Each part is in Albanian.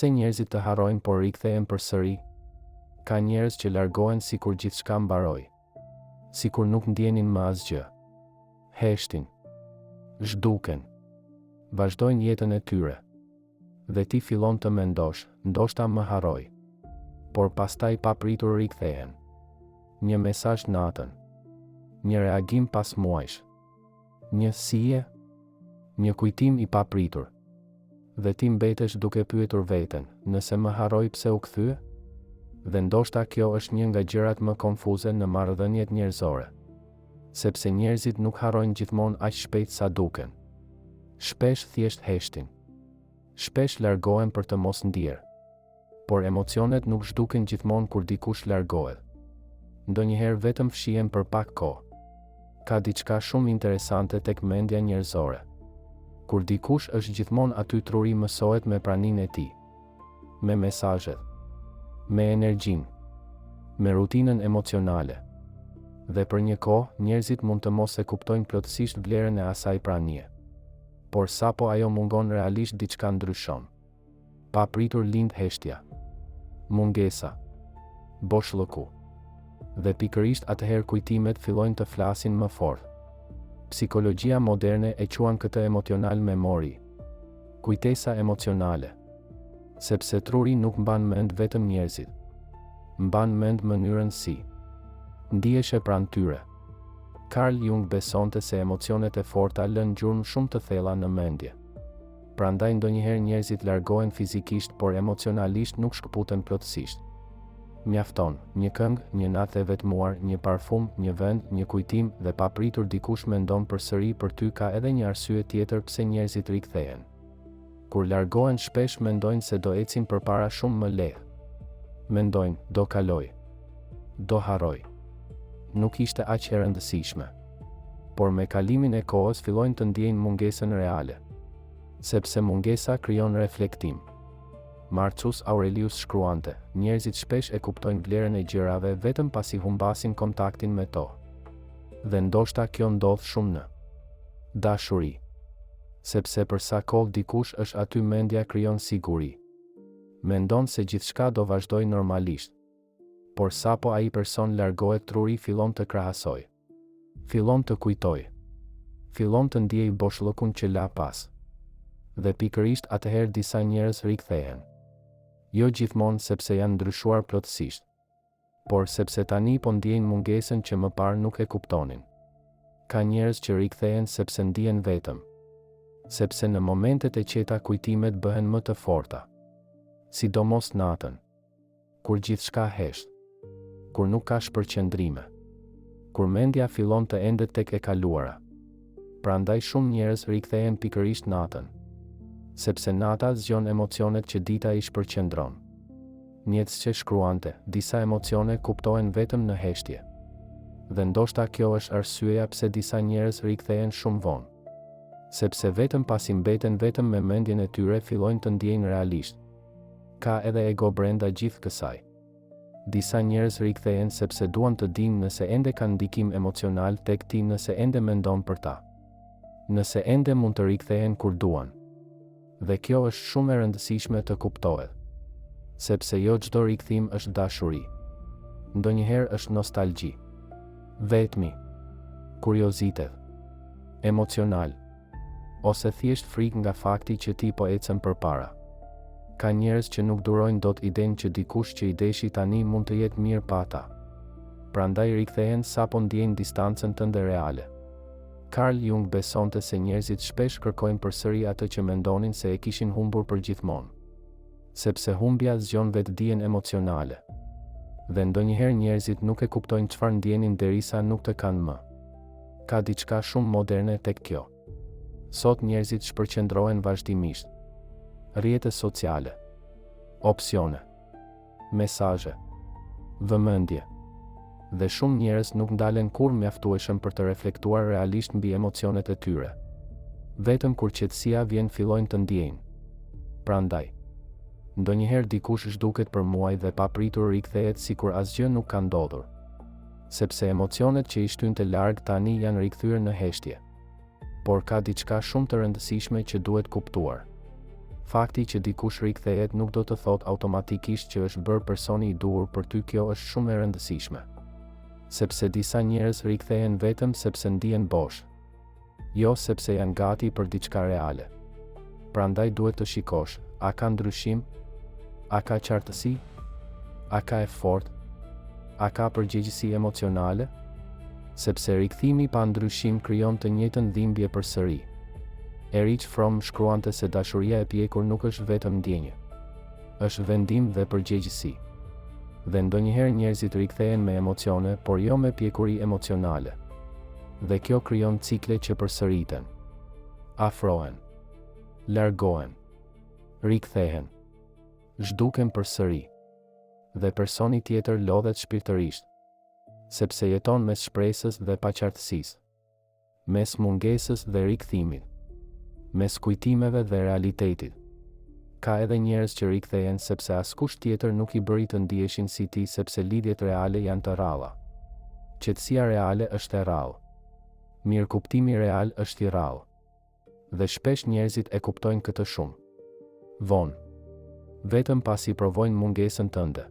Pse njerëzit të harrojnë por rikthehen përsëri? Ka njerëz që largohen sikur gjithçka mbaroi, sikur nuk ndjenin më asgjë. Heshtin, zhduken, vazhdojnë jetën e tyre. Dhe ti fillon të mendosh, ndoshta më harroj. Por pastaj papritur rikthehen. Një mesazh natën, një reagim pas muajsh, një sije, një kujtim i papritur. Dhe ti mbetesh duke pyetur veten, nëse më harroj pse u kthye? Dhe ndoshta kjo është një nga gjërat më konfuze në marrëdhëniet njerëzore. Sepse njerëzit nuk harrojnë gjithmonë aq shpejt sa duken. Shpesh thjesht heshtin. Shpesh largohen për të mos ndier. Por emocionet nuk zhduken gjithmonë kur dikush largohet. Ndonjëherë vetëm fshihen për pak kohë. Ka diçka shumë interesante tek mendja njerëzore. Kur dikush është gjithmonë aty, truri mësohet me praninë e tij, me mesazhet, me energjinë, me rutinën emocionale. Dhe për një kohë, njerëzit mund të mos e kuptojnë plotësisht vlerën e asaj pranie. Por sapo ajo mungon, realisht diçka ndryshon. Papritur lind heshtja, mungesa, boshllëku. Dhe pikërisht atëherë kujtimet fillojnë të flasin më fort. Psikologjia moderne e quan këtë emotional memory, kujtesa emocionale. Sepse truri nuk mban mend vetëm njerëzit, mban mend mënyrën si ndihesh pranë tyre. Carl Jung besonte se emocionet e forta lën gjurmë shumë të thella në mendje. Prandaj ndonjëherë njerëzit largohen fizikisht, por emocionalisht nuk shkëputen plotësisht. Mjafton një këngë, një natë e vetmuar, një parfum, një vend, një kujtim, dhe papritur dikush mendon përsëri për ty. Ka edhe një arsye tjetër pse njerëzit rikthehen. Kur largohen, shpesh mendojnë se do ecin përpara shumë më lehtë. Mendojnë, do kaloj, do harroj. Nuk ishte aq e rëndësishme. Por me kalimin e kohës fillojnë të ndjejnë mungesën reale. Sepse mungesa krijon reflektim. Marcus Aurelius shkruante, njerëzit shpesh e kuptojnë vlerën e gjërave vetëm pasi humbasin kontaktin me to. Dhe ndoshta kjo ndodh shumë në dashuri. Sepse për sa kohë dikush është aty, mendja krijon siguri. Mendon se gjithçka do vazhdojë normalisht. Por sapo ai person largohet, truri fillon të krahasoj. Fillon të kujtoj. Fillon të ndjej boshllëkun që la pas. Dhe pikërisht atëherë disa njerëz rikthehen. Jo gjithmonë sepse janë ndryshuar plotësisht, por sepse tani po ndjejnë mungesën që më parë nuk e kuptonin. Ka njerëz që rikthehen sepse ndihen vetëm. Sepse në momentet e qeta kujtimet bëhen më të forta. Sidomos natën, kur gjithçka hesht, kur nuk ka shpërqendrime, kur mendja fillon të endet tek e kaluara. Prandaj shumë njerëz rikthehen pikërisht natën. Sepse nata zgjon emocionet që dita i shpërqendron. Nietzsche shkruante, disa emocione kuptohen vetëm në heshtje. Dhe ndoshta kjo është arsyeja pse disa njerëz rikthehen shumë vonë. Sepse vetëm pasi mbeten vetëm me mendjen e tyre fillojnë të ndjejnë realisht. Ka edhe ego brenda gjithë kësaj. Disa njerëz rikthehen sepse duan të dinë nëse ende kanë ndikim emocional tek ti, nëse ende mendon për ta. Nëse ende mund të rikthehen kur duan. Dhe kjo është shumë e rëndësishme të kuptohet. Sepse jo çdo rikthim është dashuri. Ndonjëherë është nostalgji, vetmi, kuriozitet, emocional, ose thjesht frikë nga fakti që ti po ecën përpara. Ka njerëz që nuk durojnë dot idenë që dikush që i deshi tani mund të jetë mirë pa ta. Prandaj rikthehen sapo ndjejnë distancën tënde reale. Carl Jung besonte se njerëzit shpesh kërkojnë përsëri atë që mendonin se e kishin humbur përgjithmonë. Sepse humbja zgjon vetdijen emocionale. Dhe ndonjëherë njerëzit nuk e kuptojnë çfarë ndjenin derisa nuk të kanë më. Ka diçka shumë moderne tek kjo. Sot njerëzit shpërqendrohen vazhdimisht. Rrjete sociale, opsione, mesazhe, vëmendje. Dhe shumë njerëz nuk ndalen kur mjaftueshëm për të reflektuar realisht mbi emocionet e tyre. Vetëm kur qetësia vjen fillojnë të ndjejnë. Prandaj, ndonjëherë dikush zhduket për muaj dhe papritur rikthehet sikur asgjë nuk ka ndodhur. Sepse emocionet që i shtynte larg tani janë rikthyer në heshtje. Por ka diçka shumë të rëndësishme që duhet kuptuar. Fakti që dikush rikthehet nuk do të thotë automatikisht që është bërë personi i duhur për ty, kjo është shumë e rëndësishme. Sepse disa njerëz rikthehen vetëm sepse ndihen bosh, jo sepse janë gati për diçka reale. Prandaj duhet të shikosh, a ka ndryshim? A ka qartësi? A ka efort? A ka përgjegjësi emocionale? Sepse rikthimi pa ndryshim krijon të njëjtën dhimbje përsëri. Erich Fromm shkruante se dashuria e pjekur nuk është vetëm ndjenjë, është vendim dhe përgjegjësi. Dhe ndonjëherë njerëzit rikthehen me emocione, por jo me pjekuri emocionale. Dhe kjo krijon cikle që përsëriten. Afrohen, largohen, rikthehen, zhduken përsëri. Dhe personi tjetër lodhet shpirtërisht, sepse jeton mes shpresës dhe paqartësisë, mes mungesës dhe rikthimit, mes kujtimeve dhe realitetit. Ka edhe njerëz që rikthehen sepse askush tjetër nuk i bëri të ndiheshin si ti, sepse lidhjet reale janë të rralla. Qetësia reale është e rrallë. Mirëkuptimi real është i rrallë. Dhe shpesh njerëzit e kuptojnë këtë shumë vonë, vetëm pasi provojnë mungesën tënde.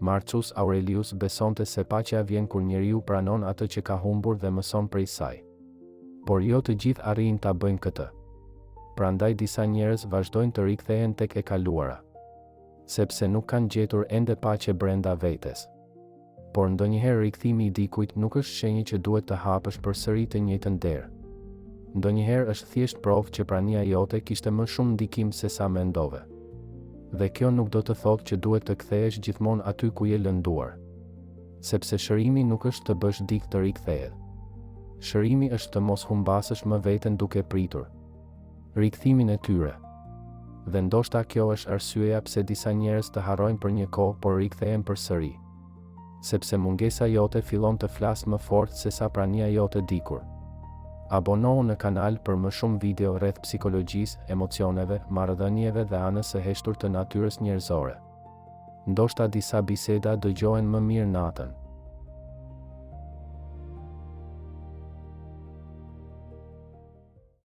Marcus Aurelius besonte se paqja vjen kur njeriu pranon atë që ka humbur dhe mëson prej saj. Por jo të gjithë arrijnë ta bëjnë këtë. Prandaj disa njerëz vazhdojnë të rikthehen tek e kaluara, sepse nuk kanë gjetur ende paqe brenda vetes. Por ndonjëherë rikthimi i dikujt nuk është shenjë që duhet të hapësh përsëri të njëjtën derë. Ndonjëherë është thjesht provë që prania jote kishte më shumë ndikim se sa mendove. Dhe kjo nuk do të thotë që duhet të kthehesh gjithmonë aty ku je lënduar. Sepse shërimi nuk është të bësh dikë të rikthehet. Shërimi është të mos humbasësh më veten duke pritur rikthimin e tyre. Dhe ndoshta kjo është arsyeja pse disa njerëz të harrojnë për një kohë, por rikthehen përsëri. Sepse mungesa jote fillon të flasë më fort se sa prania jote dikur. Abonohu në kanal për më shumë video rreth psikologjisë, emocioneve, marrëdhënieve dhe anës së heshtur të natyrës njerëzore. Ndoshta disa biseda dëgjohen më mirë natën.